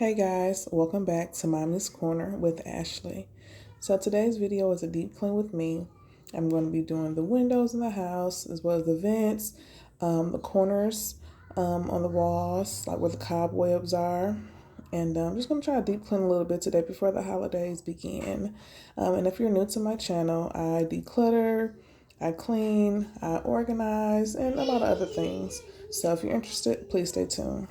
Hey guys, welcome back to Mommy's Corner with Ashley. So today's video is a deep clean with me. I'm going to be doing the windows in the house as well as the vents, the corners on the walls, like where the cobwebs are. And I'm just going to try to deep clean a little bit today before the holidays begin. And if you're new to my channel, I declutter, I clean, I organize, and a lot of other things. So if you're interested, please stay tuned.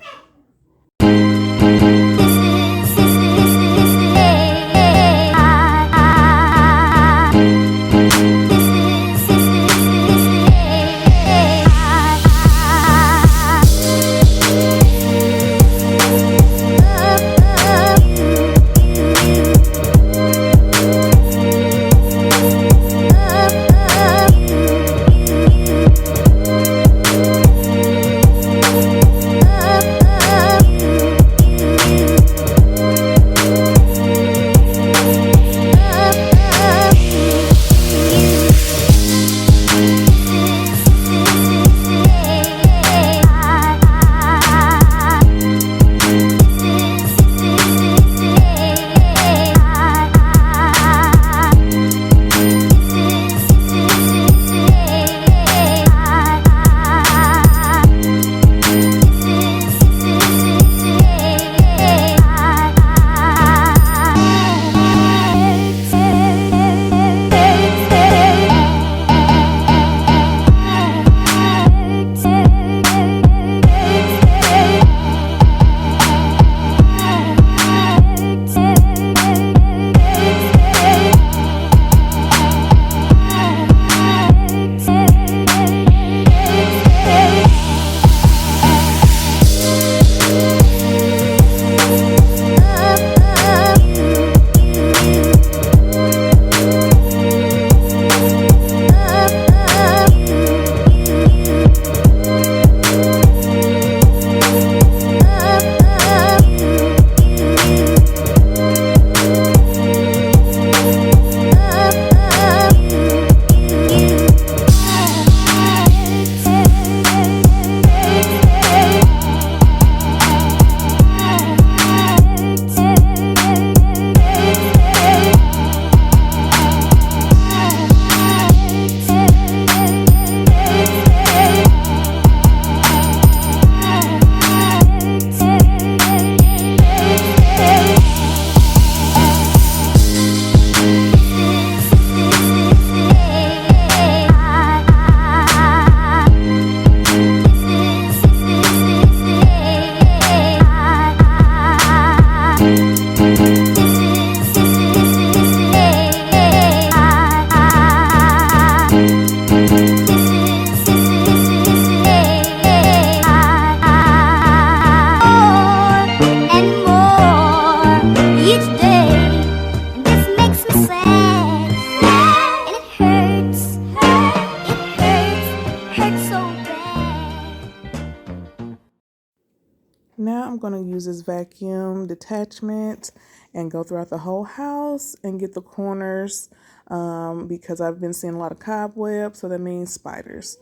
Now I'm going to use this vacuum detachment and go throughout the whole house and get the corners because I've been seeing a lot of cobwebs, so that means spiders.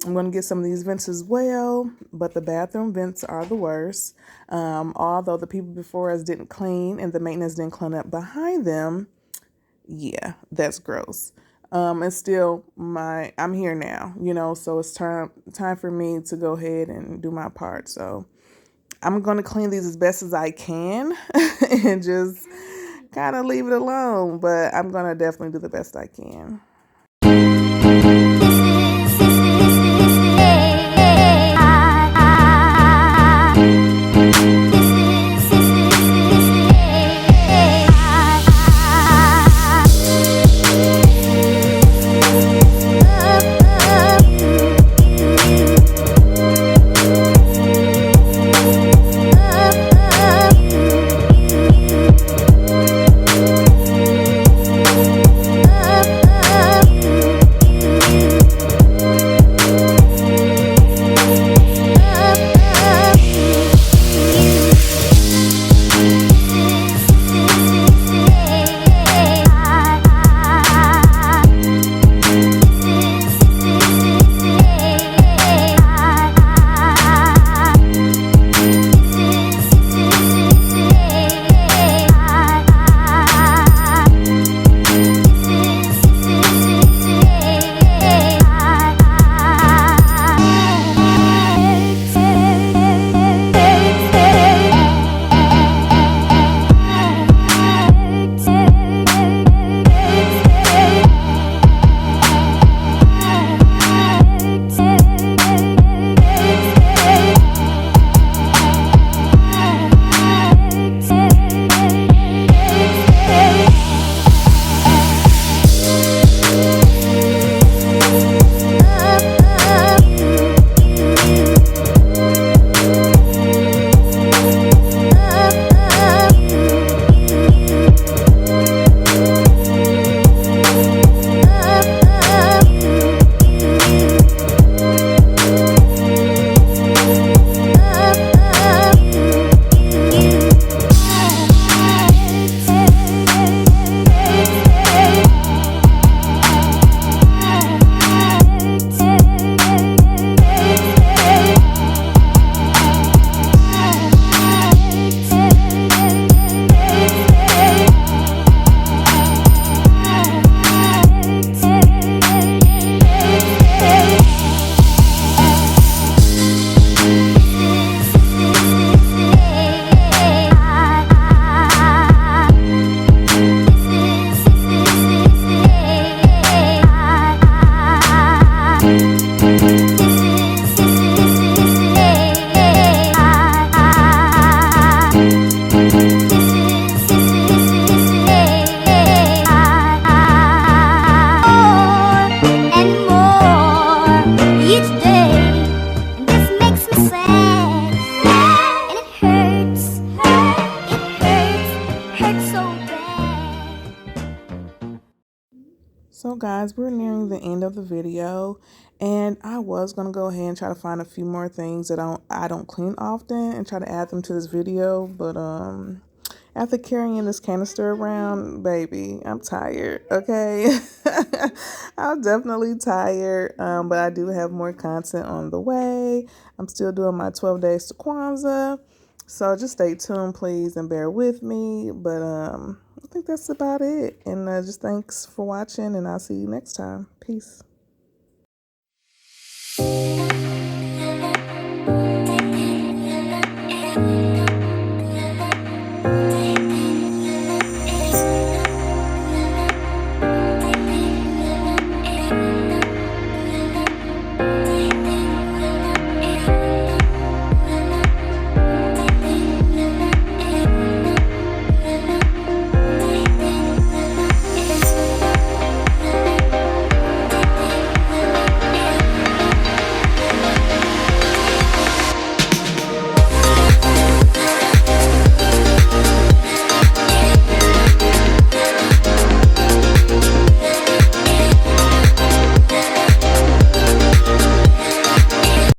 I'm going to get some of these vents as well, but the bathroom vents are the worst. Although the people before us didn't clean and the maintenance didn't clean up behind them, yeah, that's gross. And still I'm here now, so it's time for me to go ahead and do my part. So I'm going to clean these as best as I can and just kind of leave it alone, but I'm going to definitely do the best I can. So guys, we're nearing the end of the video, and I was gonna go ahead and try to find a few more things that I don't clean often and try to add them to this video, but after carrying this canister around, baby, I'm tired. Okay. I'm definitely tired, but I do have more content on the way. I'm still doing my 12 days to Kwanzaa, so just stay tuned, please, and bear with me. But I think that's about it. And just thanks for watching, and I'll see you next time. Peace.